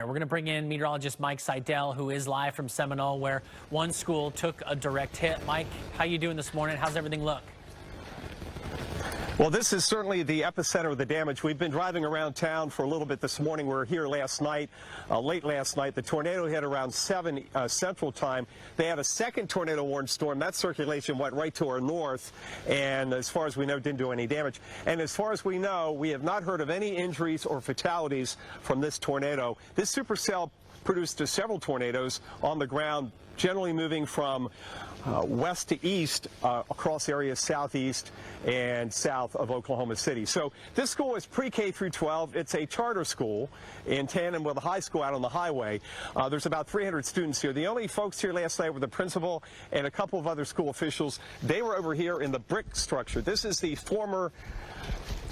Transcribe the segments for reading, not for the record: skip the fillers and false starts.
We're going to bring in meteorologist Mike Seidel, who is live from Seminole, where one school took a direct hit. Mike, how you doing this morning? How's everything look? Well, this is certainly the epicenter of the damage. We've been driving around town for a little bit this morning. We were here last night, late last night. The tornado hit around 7 Central Time. They had a second tornado warning storm. That circulation went right to our north, and as far as we know, didn't do any damage. And as far as we know, we have not heard of any injuries or fatalities from this tornado. This supercell produced several tornadoes on the ground, generally moving from west to east across areas southeast and south of Oklahoma City. So this school is pre-K through 12. It's a charter school in tandem with a high school out on the highway. There's about 300 students here. The only folks here last night were the principal and a couple of other school officials. They were over here in the brick structure. This is the former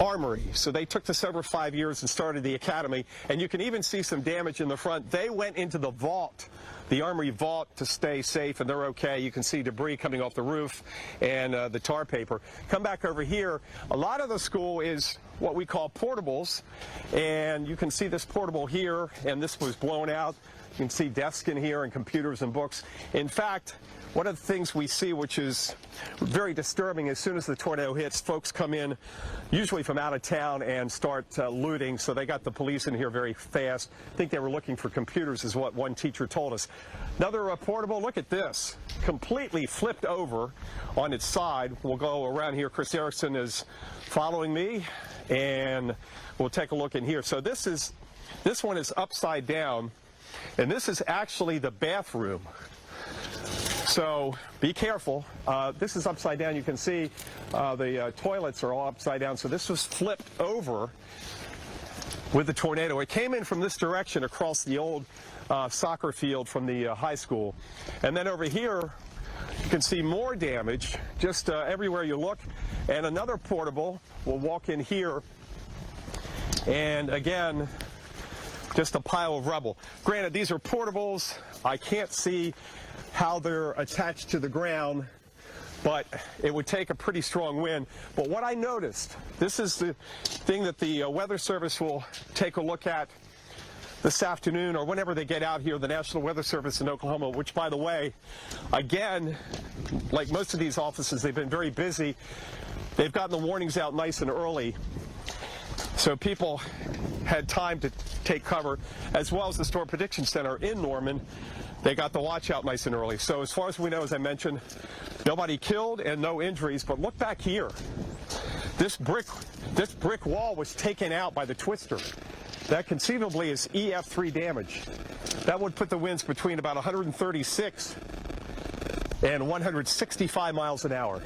armory. So they took this over 5 years and started the academy, and you can even see some damage in the front. They went into the vault, the armory vault, to stay safe, and they're okay. You can see debris coming off the roof and the tar paper. Come back over here. A lot of the school is what we call portables, and you can see this portable here, and this was blown out. You can see desks in here and computers and books. In fact, one of the things we see, which is very disturbing, as soon as the tornado hits, folks come in, usually from out of town, and start looting. So they got the police in here very fast. I think they were looking for computers, is what one teacher told us. Another portable, look at this, completely flipped over on its side. We'll go around here. Chris Erickson is following me, and we'll take a look in here. So this one is upside down, and this is actually the bathroom. So be careful. This is upside down. You can see the toilets are all upside down. So this was flipped over with the tornado. It came in from this direction across the old soccer field from the high school. And then over here, you can see more damage just everywhere you look. And another portable. We'll walk in here. And again, just a pile of rubble. Granted, these are portables. I can't see how they're attached to the ground, but it would take a pretty strong wind. But what I noticed, this is the thing that the Weather Service will take a look at this afternoon, or whenever they get out here, the National Weather Service in Oklahoma, which, by the way, again, like most of these offices, they've been very busy. They've gotten the warnings out nice and early, so people had time to take cover, as well as the Storm Prediction Center in Norman. They got the watch out nice and early. So as far as we know, as I mentioned, nobody killed and no injuries. But look back here. This brick wall was taken out by the twister. That conceivably is EF-3 damage. That would put the winds between about 136 and 165 miles an hour.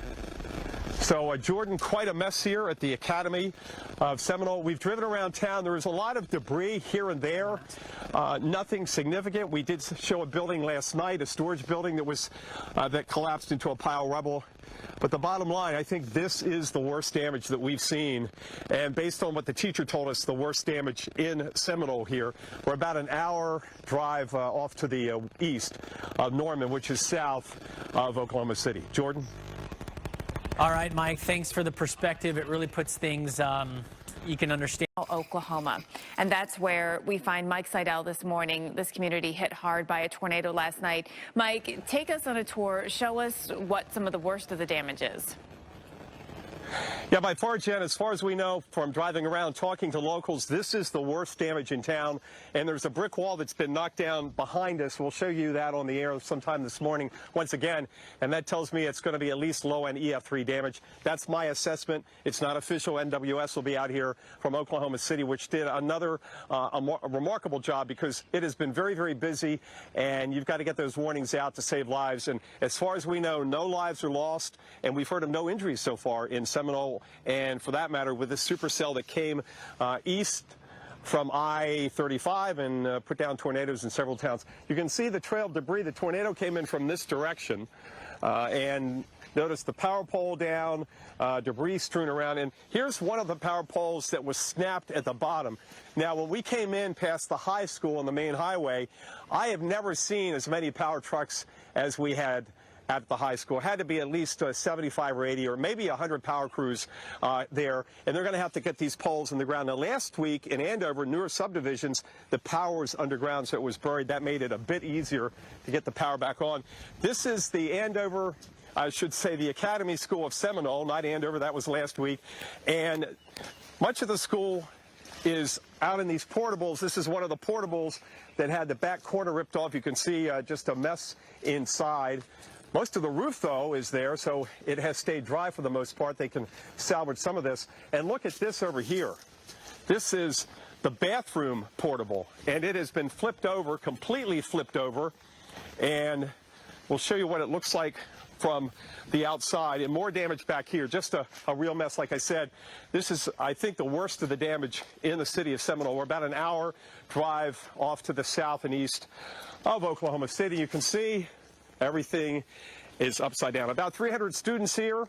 So, Jordan, quite a mess here at the Academy of Seminole. We've driven around town. There is a lot of debris here and there, nothing significant. We did show a building last night, a storage building that collapsed into a pile of rubble. But the bottom line, I think this is the worst damage that we've seen. And based on what the teacher told us, the worst damage in Seminole here. We're about an hour drive off to the east of Norman, which is south of Oklahoma City. Jordan? All right, Mike, thanks for the perspective. It really puts things you can understand. Oklahoma. And that's where we find Mike Seidel this morning. This community hit hard by a tornado last night. Mike, take us on a tour. Show us what some of the worst of the damage is. Yeah, by far, Jen, as far as we know from driving around, talking to locals, this is the worst damage in town. And there's a brick wall that's been knocked down behind us. We'll show you that on the air sometime this morning once again. And that tells me it's going to be at least low-end EF-3 damage. That's my assessment. It's not official. NWS will be out here from Oklahoma City, which did another a remarkable job, because it has been very, very busy. And you've got to get those warnings out to save lives. And as far as we know, no lives are lost. And we've heard of no injuries so far in Seminole, and for that matter, with this supercell that came east from I-35 and put down tornadoes in several towns. You can see the trail of debris. The tornado came in from this direction, and notice the power pole down, debris strewn around. And here's one of the power poles that was snapped at the bottom. Now, when we came in past the high school on the main highway, I have never seen as many power trucks as we had at the high school. It had to be at least 75 or 80 or maybe 100 power crews there, and they're going to have to get these poles in the ground. Now, last week in Andover, newer subdivisions, the power was underground, so it was buried. That made it a bit easier to get the power back on. This is the Andover, I should say the Academy School of Seminole, not Andover, that was last week, and much of the school is out in these portables. This is one of the portables that had the back corner ripped off. You can see just a mess inside. Most of the roof, though, is there, so it has stayed dry for the most part. They can salvage some of this. And look at this over here. This is the bathroom portable, and it has been flipped over, completely flipped over, and we'll show you what it looks like from the outside, and more damage back here. Just a real mess. Like I said, this is, I think, the worst of the damage in the city of Seminole. We're about an hour drive off to the south and east of Oklahoma City. You can see everything is upside down. About 300 students here.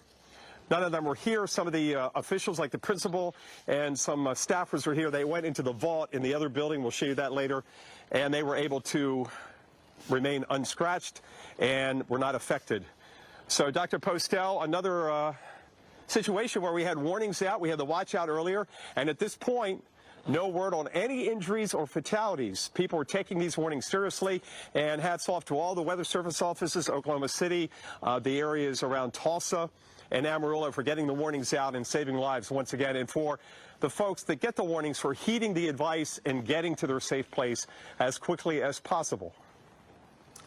None of them were here. Some of the officials, like the principal and some staffers, were here. They went into the vault in the other building. We'll show you that later. And they were able to remain unscratched and were not affected. So, Dr. Postel, another situation where we had warnings out. We had the watch out earlier, and at this point, no word on any injuries or fatalities. People are taking these warnings seriously, and hats off to all the Weather Service offices, Oklahoma City, the areas around Tulsa and Amarillo for getting the warnings out and saving lives once again, and for the folks that get the warnings for heeding the advice and getting to their safe place as quickly as possible.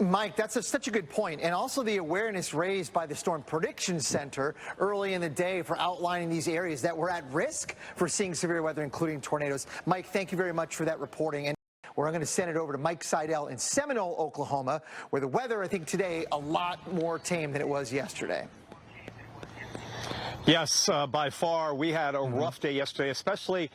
Mike, that's such a good point, and also the awareness raised by the Storm Prediction Center early in the day for outlining these areas that were at risk for seeing severe weather, including tornadoes. Mike, thank you very much for that reporting. And we're going to send it over to Mike Seidel in Seminole, Oklahoma, where the weather, I think, today a lot more tame than it was yesterday. Yes, by far. We had a rough day yesterday, especially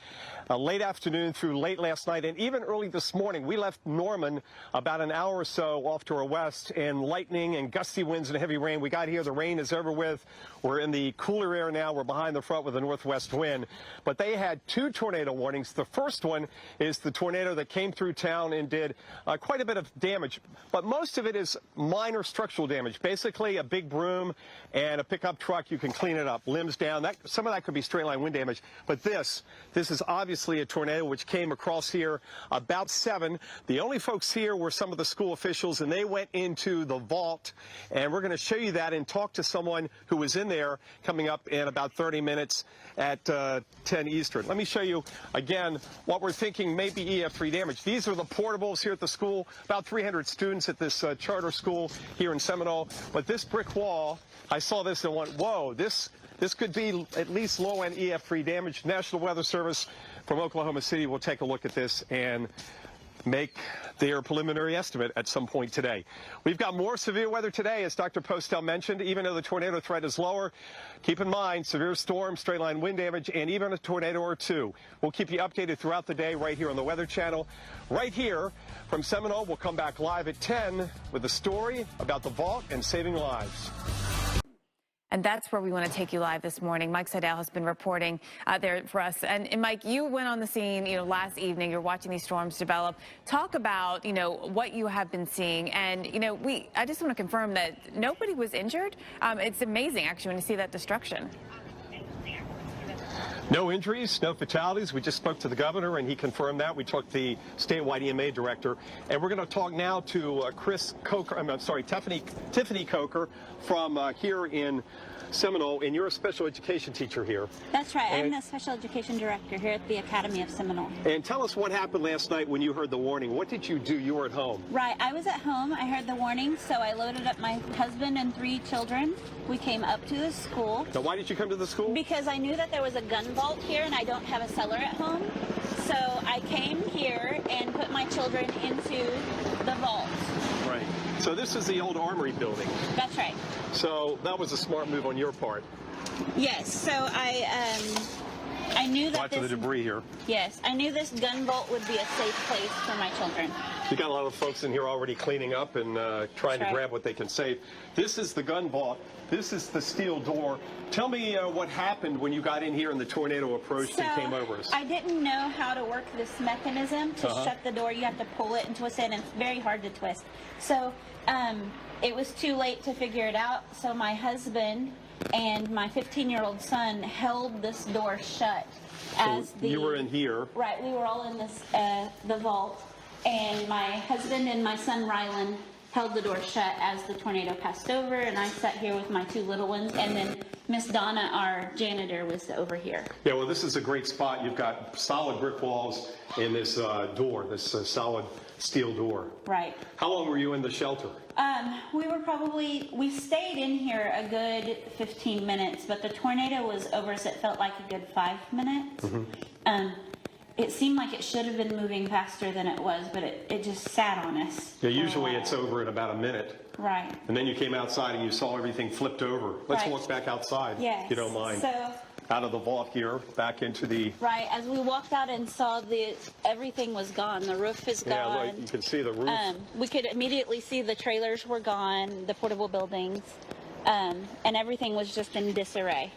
late afternoon through late last night, and even early this morning. We left Norman about an hour or so off to our west, and lightning and gusty winds and heavy rain. We got here, the rain is over with. We're in the cooler air now. We're behind the front with a northwest wind. But they had 2 tornado warnings. The first one is the tornado that came through town and did quite a bit of damage, but most of it is minor structural damage. Basically, a big broom and a pickup truck, you can clean it up. Limbs down. Some of that could be straight line wind damage, but this is obviously a tornado which came across here about 7. The only folks here were some of the school officials, and they went into the vault, and we're going to show you that and talk to someone who was in there coming up in about 30 minutes at 10 Eastern. Let me show you again what we're thinking may be EF-3 damage. These are the portables here at the school, about 300 students at this charter school here in Seminole, but this brick wall, I saw this and went, whoa, this could be at least low-end EF-3 damage. National Weather Service from Oklahoma City will take a look at this and make their preliminary estimate at some point today. We've got more severe weather today, as Dr. Postel mentioned. Even though the tornado threat is lower, keep in mind severe storms, straight-line wind damage, and even a tornado or 2. We'll keep you updated throughout the day right here on the Weather Channel. Right here from Seminole, we'll come back live at 10 with a story about the vault and saving lives. And that's where we want to take you live this morning. Mike Seidel has been reporting there for us. And Mike, you went on the scene, last evening. You're watching these storms develop. Talk about, what you have been seeing. And, I just want to confirm that nobody was injured. It's amazing, actually, when you see that destruction. No injuries, no fatalities. We just spoke to the governor, and he confirmed that. We talked to the statewide EMA director, and we're going to talk now to Tiffani Coker from here in Seminole, and you're a special education teacher here. That's right. I'm the special education director here at the Academy of Seminole. And tell us what happened last night when you heard the warning. What did you do? You were at home. Right. I was at home. I heard the warning, so I loaded up my husband and 3 children. We came up to the school. Now, why did you come to the school? Because I knew that there was a gun vault here, and I don't have a cellar at home. So I came here and put my children into the vault. Right. So this is the old Armory building. That's right. So that was a smart move on your part. Yes. So I I knew that Lots of the debris here. Yes, I knew this gun vault would be a safe place for my children. You got a lot of folks in here already cleaning up and trying to grab what they can save. This is the gun vault. This is the steel door. Tell me what happened when you got in here and the tornado approached and came over us. I didn't know how to work this mechanism to shut the door. You have to pull it and twist it, and it's very hard to twist. So it was too late to figure it out. So my husband and my 15-year-old son held this door shut. You were in here. Right, we were all in this the vault, and my husband and my son Rylan held the door shut as the tornado passed over, and I sat here with my two little ones, and then Miss Donna, our janitor, was over here. Yeah, well, this is a great spot. You've got solid brick walls in this door, this solid steel door. Right. How long were you in the shelter? We stayed in here a good 15 minutes, but the tornado was over, so it felt like a good 5 minutes. It seemed like it should have been moving faster than it was, but it just sat on us. Yeah, usually it's over in about a minute. Right. And then you came outside and you saw everything flipped over. Let's walk back outside, if you don't mind. So, out of the vault here, back into the... Right, as we walked out and saw everything was gone. The roof is gone. Yeah, right, you can see the roof. We could immediately see the trailers were gone, the portable buildings, and everything was just in disarray.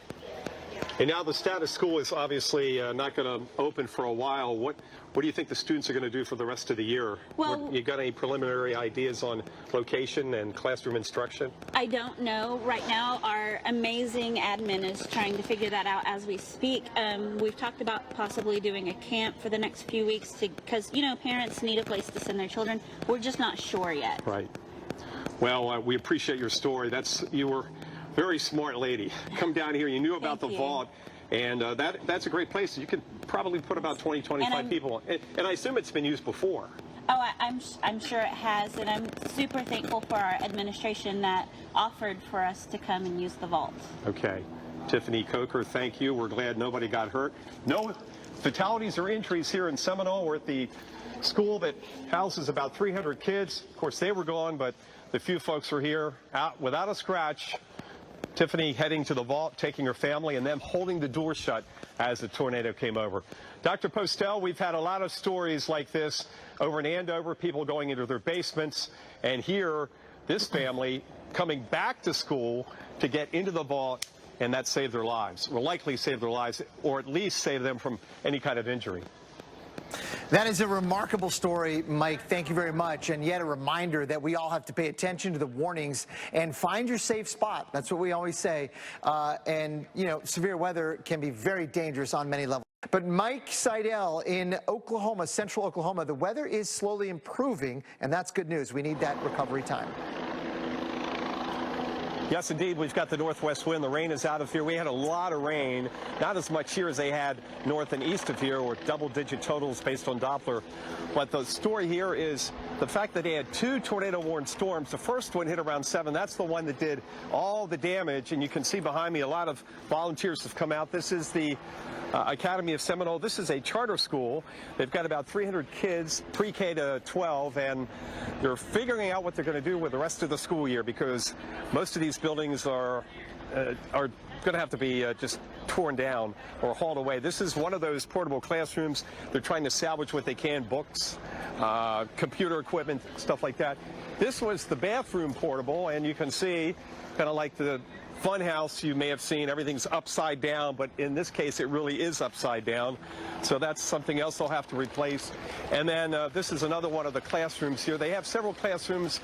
And now the status quo is obviously not going to open for a while. What do you think the students are going to do for the rest of the year? Well, you got any preliminary ideas on location and classroom instruction? I don't know. Right now, our amazing admin is trying to figure that out as we speak. We've talked about possibly doing a camp for the next few weeks because, you know, parents need a place to send their children. We're just not sure yet. Right. Well, we appreciate your story. You were... very smart lady. Come down here. You knew about the vault, and that's a great place. You could probably put about 20, 25 people on. And I assume it's been used before. Oh, I'm sure it has, and I'm super thankful for our administration that offered for us to come and use the vault. Okay. Tiffani Coker, thank you. We're glad nobody got hurt. No fatalities or injuries here in Seminole. We're at the school that houses about 300 kids. Of course, they were gone, but the few folks were here out without a scratch. Tiffani heading to the vault, taking her family, and them holding the door shut as the tornado came over. Dr. Postel, we've had a lot of stories like this over in Andover, people going into their basements, and here, this family coming back to school to get into the vault, and that saved their lives, or likely saved their lives, or at least saved them from any kind of injury. That is a remarkable story, Mike. Thank you very much. And yet a reminder that we all have to pay attention to the warnings and find your safe spot. That's what we always say. And, you know, severe weather can be very dangerous on many levels. But Mike Seidel in Oklahoma, central Oklahoma, the weather is slowly improving, and that's good news. We need that recovery time. Yes, indeed. We've got the northwest wind. The rain is out of here. We had a lot of rain, not as much here as they had north and east of here, or double-digit totals based on Doppler. But the story here is the fact that they had 2 tornado-warned storms. The first one hit around 7. That's the one that did all the damage. And you can see behind me a lot of volunteers have come out. This is the Academy of Seminole. This is a charter school. They've got about 300 kids, pre-K to 12, and they're figuring out what they're going to do with the rest of the school year, because most of these buildings are going to have to be just torn down or hauled away. This is one of those portable classrooms. They're trying to salvage what they can, books, computer equipment, stuff like that. This was the bathroom portable, and you can see, kind of like the fun house you may have seen, everything's upside down, but in this case it really is upside down. So that's something else they'll have to replace. And then this is another one of the classrooms here. They have several classrooms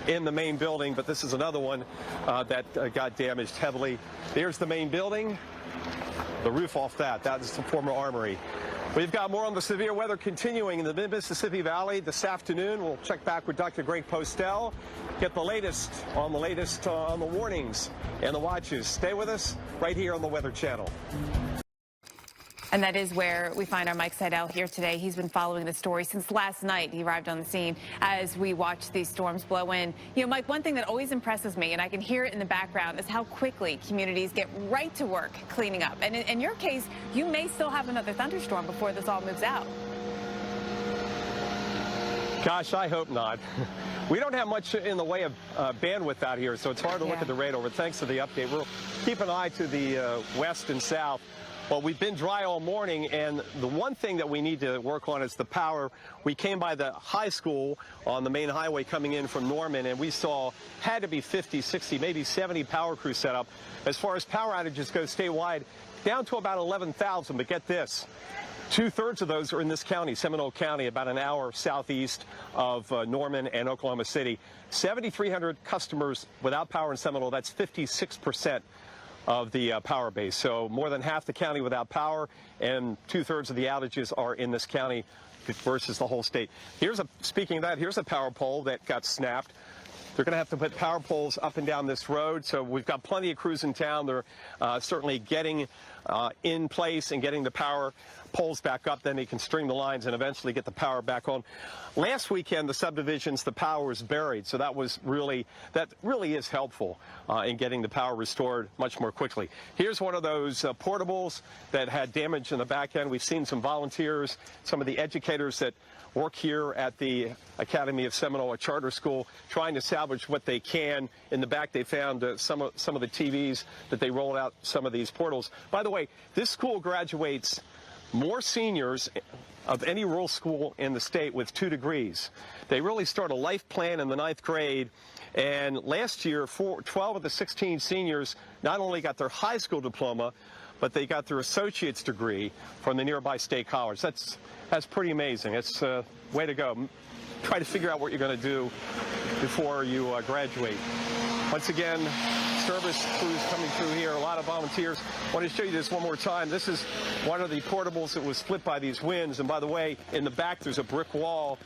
in the main building, but this is another one that got damaged heavily. There's the main building, the roof off that is the former armory. We've got more on the severe weather continuing in the mid-Mississippi Valley this afternoon. We'll check back with Dr. Greg Postel, get the latest on the warnings and the watches. Stay with us right here on the Weather Channel. And that is where we find our Mike Seidel here today. He's been following the story since last night. He arrived on the scene as we watched these storms blow in. You know, Mike, one thing that always impresses me, and I can hear it in the background, is how quickly communities get right to work cleaning up. And in your case, you may still have another thunderstorm before this all moves out. Gosh, I hope not. We don't have much in the way of bandwidth out here, so it's hard to look at the radar, but thanks for the update. We'll keep an eye to the west and south. Well, we've been dry all morning, and the one thing that we need to work on is the power. We came by the high school on the main highway coming in from Norman, and we saw had to be 50, 60, maybe 70 power crews set up. As far as power outages go statewide, down to about 11,000, but get this. 2/3 of those are in this county, Seminole County, about an hour southeast of Norman and Oklahoma City. 7,300 customers without power in Seminole. That's 56% of the power base. So more than half the county without power, and 2/3 of the outages are in this county versus the whole state. Speaking of that, here's a power pole that got snapped. They're going to have to put power poles up and down this road, so we've got plenty of crews in town. They're certainly getting in place and getting the power poles back up. Then they can string the lines and eventually get the power back on. Last weekend, the subdivisions, the power was buried, so that really is helpful in getting the power restored much more quickly. Here's one of those portables that had damage in the back end. We've seen some volunteers, some of the educators that work here at the Academy of Seminole, a charter school, trying to salvage what they can. In the back, they found some of the TVs that they rolled out some of these portals. By the way, this school graduates more seniors of any rural school in the state with 2 degrees. They really start a life plan in the 9th grade. And last year, 12 of the 16 seniors not only got their high school diploma, but they got their associate's degree from the nearby state college. That's pretty amazing. It's a way to go. Try to figure out what you're going to do before you graduate. Once again, service crews coming through here, a lot of volunteers. I want to show you this one more time. This is one of the portables that was split by these winds. And by the way, in the back, there's a brick wall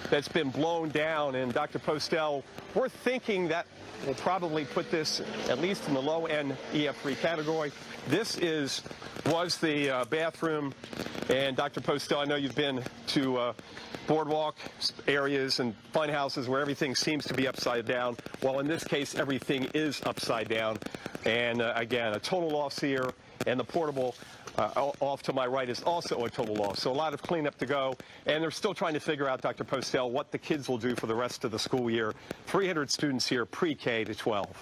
that's been blown down. And Dr. Postel, we're thinking that we'll probably put this at least in the low-end EF-3 category. This was the bathroom. And Dr. Postel, I know you've been to boardwalk areas and fun houses where everything seems to be upside down. Well, in this case, everything is upside down. And again, a total loss here. And the portable off to my right is also a total loss. So a lot of cleanup to go. And they're still trying to figure out, Dr. Postel, what the kids will do for the rest of the school year. 300 students here, pre-K to 12.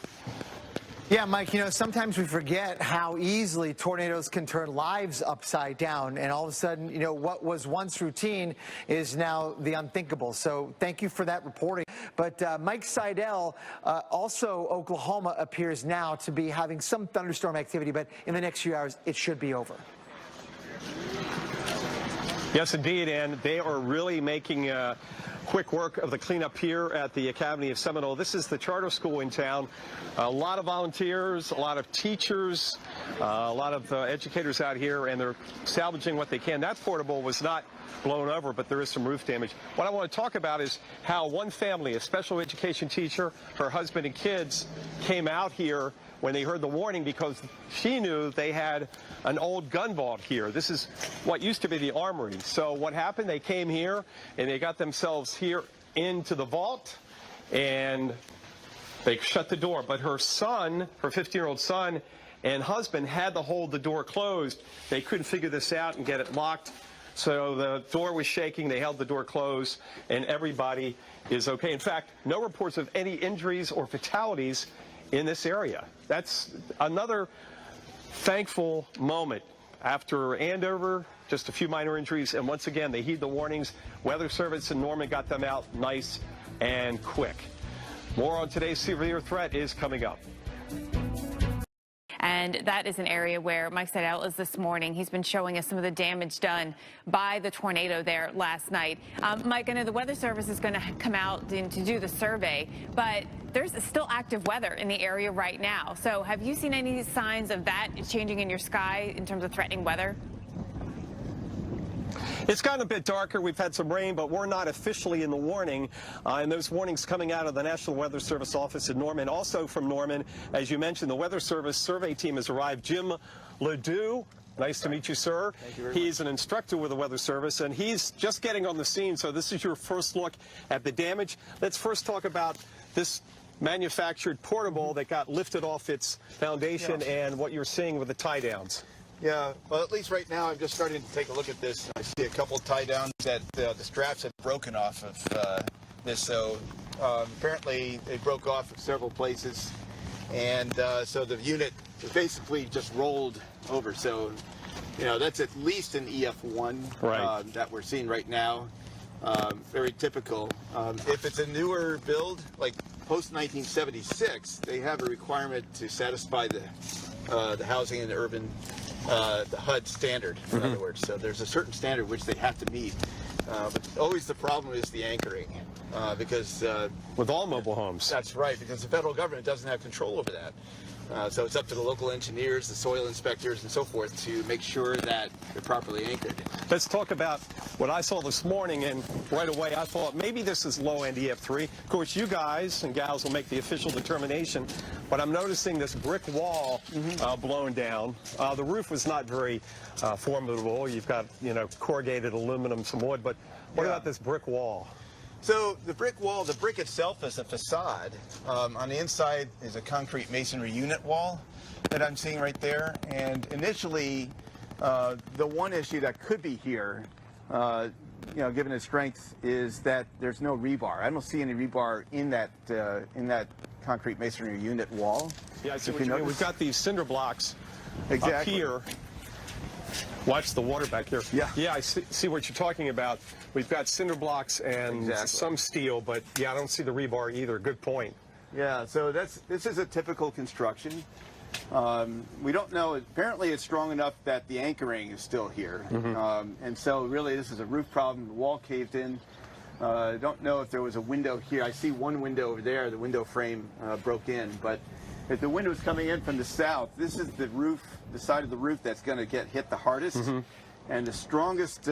Yeah, Mike, sometimes we forget how easily tornadoes can turn lives upside down. And all of a sudden, what was once routine is now the unthinkable. So thank you for that reporting. But Mike Seidel, also Oklahoma, appears now to be having some thunderstorm activity. But in the next few hours, it should be over. Yes, indeed. And they are really making quick work of the cleanup here at the Academy of Seminole. This is the charter school in town. A lot of volunteers, a lot of teachers, a lot of educators out here, and they're salvaging what they can. That portable was not blown over, but there is some roof damage. What I want to talk about is how one family, a special education teacher, her husband and kids, came out here when they heard the warning because she knew they had an old gun vault here. This is what used to be the armory. So what happened, they came here and they got themselves here into the vault and they shut the door. But her son, her 15-year-old son and husband had to hold the door closed. They couldn't figure this out and get it locked. So the door was shaking, they held the door closed, and everybody is okay. In fact, no reports of any injuries or fatalities in this area. That's another thankful moment. After Andover, just a few minor injuries, and once again, they heed the warnings. Weather Service in Norman got them out nice and quick. More on today's severe threat is coming up. And that is an area where Mike Seidel is this morning. He's been showing us some of the damage done by the tornado there last night. Mike, I know the Weather Service is going to come out to do the survey, but there's still active weather in the area right now. So have you seen any signs of that changing in your sky in terms of threatening weather? It's gotten a bit darker. We've had some rain, but we're not officially in the warning. And those warnings coming out of the National Weather Service office in Norman. Also from Norman, as you mentioned, the Weather Service survey team has arrived. Jim LaDue, nice to meet you, sir. Thank you very He's an instructor with the Weather Service, and he's just getting on the scene. So this is your first look at the damage. Let's first talk about this manufactured portable that got lifted off its foundation and what you're seeing with the tie downs. Yeah, well, at least right now I'm just starting to take a look at this. I see a couple of tie downs that the straps have broken off of this. So apparently they broke off in several places. And so the unit basically just rolled over. So that's at least an EF-1 Right. that we're seeing right now. Very typical. If it's a newer build, like post-1976, they have a requirement to satisfy the housing and urban, the HUD standard, in other words. So there's a certain standard which they have to meet. But always the problem is the anchoring, because... with all mobile homes. That's right, because the federal government doesn't have control over that. So it's up to the local engineers, the soil inspectors, and so forth to make sure that they're properly anchored. Let's talk about what I saw this morning, and right away I thought maybe this is low-end EF-3. Of course, you guys and gals will make the official determination, but I'm noticing this brick wall blown down. The roof was not very formidable. You've got, corrugated aluminum, some wood, but what about this brick wall? So the brick wall, the brick itself is a facade. On the inside is a concrete masonry unit wall that I'm seeing right there. And initially, the one issue that could be here, given its strength, is that there's no rebar. I don't see any rebar in that concrete masonry unit wall. Yeah, I see what you mean. We've got these cinder blocks exactly up here. Watch the water back here. Yeah, I see what you're talking about. We've got cinder blocks and some steel, but yeah, I don't see the rebar either. Good point. Yeah, so this is a typical construction. We don't know. Apparently, it's strong enough that the anchoring is still here, and so really, this is a roof problem. The wall caved in. I don't know if there was a window here. I see one window over there. The window frame broke in, but if the wind was coming in from the south, this is the roof, the side of the roof that's going to get hit the hardest. And the strongest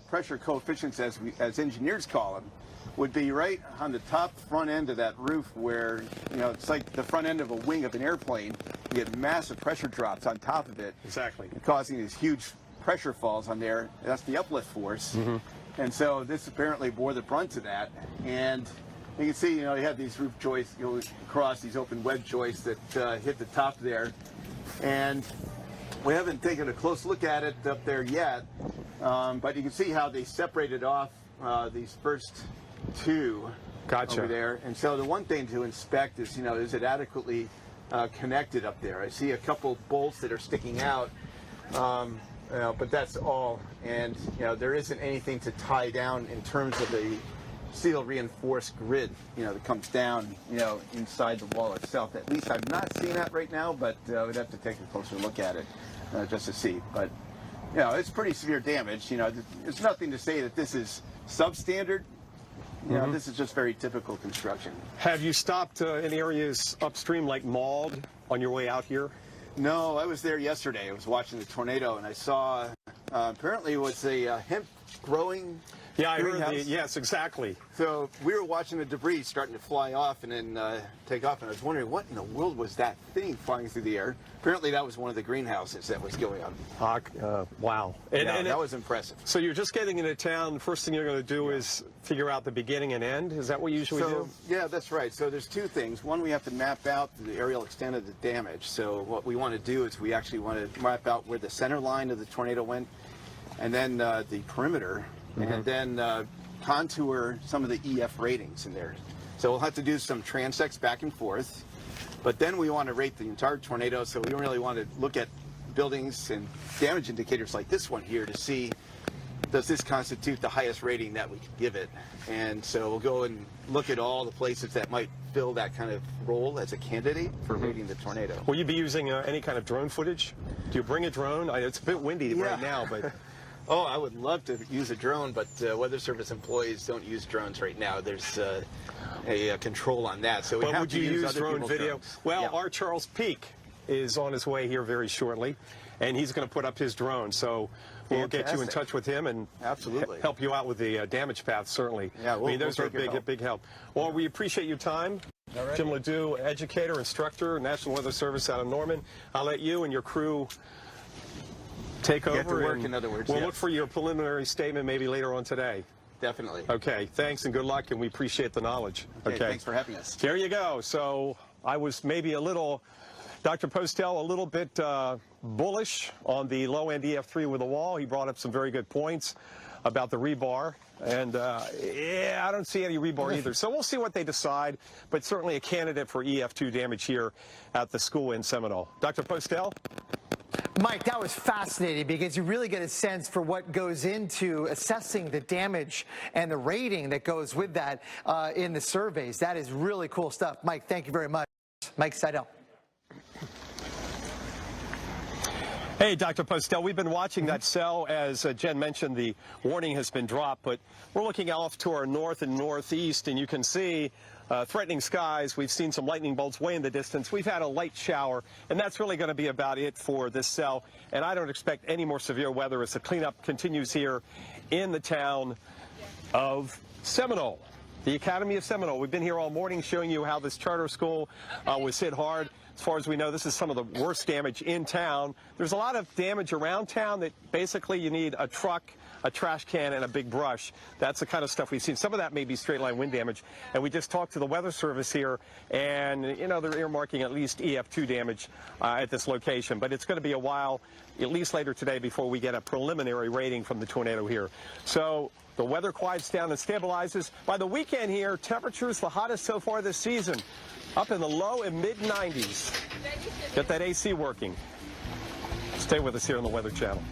pressure coefficients, as engineers call them, would be right on the top front end of that roof where, it's like the front end of a wing of an airplane. You get massive pressure drops on top of it. Exactly. Causing these huge pressure falls on there. That's the uplift force. And so this apparently bore the brunt of that. And you can see, you have these roof joists, across these open web joists that hit the top there. And we haven't taken a close look at it up there yet, but you can see how they separated off these first two over there. And so the one thing to inspect is, is it adequately connected up there? I see a couple bolts that are sticking out, but that's all. And, there isn't anything to tie down in terms of the steel reinforced grid, that comes down, inside the wall itself. At least I've not seen that right now, but we'd have to take a closer look at it just to see. But, it's pretty severe damage. There's nothing to say that this is substandard. This is just very typical construction. Have you stopped in areas upstream like Mauled on your way out here? No, I was there yesterday. I was watching the tornado, and I saw apparently it was a hemp growing. Yeah, I heard yes, exactly. So we were watching the debris starting to fly off and then take off, and I was wondering what in the world was that thing flying through the air. Apparently that was one of the greenhouses that was going on. Wow. And that was impressive. So you're just getting into town. The first thing you're going to do is figure out the beginning and end? Is that what you usually do? Yeah, that's right. So there's two things. One, we have to map out the aerial extent of the damage. So what we want to do is we actually want to map out where the center line of the tornado went, and then the perimeter, and then contour some of the EF ratings in there. So we'll have to do some transects back and forth, but then we want to rate the entire tornado, so we really want to look at buildings and damage indicators like this one here to see, does this constitute the highest rating that we can give it? And so we'll go and look at all the places that might fill that kind of role as a candidate for rating the tornado. Will you be using any kind of drone footage? Do you bring a drone? It's a bit windy right now, but... Oh, I would love to use a drone, but Weather Service employees don't use drones right now. There's a control on that, so we have would to you use use other drone people's video? drones. Well, Yeah. our Charles Peak is on his way here very shortly, and he's going to put up his drone. So we'll get you in Fantastic. touch with him and Absolutely. help you out with the damage path, certainly. Yeah, I mean, those we'll are take your big help. Well, we appreciate your time. Jim LaDue, educator, instructor, National Weather Service out of Norman. I'll let you and your crew take over. Get to work, in other words. We'll yes. look for your preliminary statement maybe later on today. Definitely. Okay, thanks and good luck, and we appreciate the knowledge. Okay, thanks for having us. There you go. So I was maybe a little, Dr. Postel, a little bit bullish on the low-end EF-3 with the wall. He brought up some very good points about the rebar. And, yeah, I don't see any rebar either. So we'll see what they decide, but certainly a candidate for EF-2 damage here at the school in Seminole. Dr. Postel? Mike, that was fascinating because you really get a sense for what goes into assessing the damage and the rating that goes with that in the surveys. That is really cool stuff. Mike, thank you very much. Mike Seidel. Hey, Dr. Postel, we've been watching that cell. As Jen mentioned, the warning has been dropped, but we're looking off to our north and northeast, and you can see threatening skies. We've seen some lightning bolts way in the distance. We've had a light shower, and that's really going to be about it for this cell. And I don't expect any more severe weather as the cleanup continues here in the town of Seminole. The Academy of Seminole. We've been here all morning showing you how this charter school was hit hard. As far as we know, this is some of the worst damage in town. There's a lot of damage around town that basically you need a truck, a trash can, and a big brush. That's the kind of stuff we've seen. Some of that may be straight line wind damage. And we just talked to the Weather Service here, and, you know, they're earmarking at least EF-2 damage at this location. But it's going to be a while, at least later today, before we get a preliminary rating from the tornado here. So the weather quiets down and stabilizes. By the weekend here, temperatures the hottest so far this season, up in the low and mid 90s. Get that AC working. Stay with us here on the Weather Channel.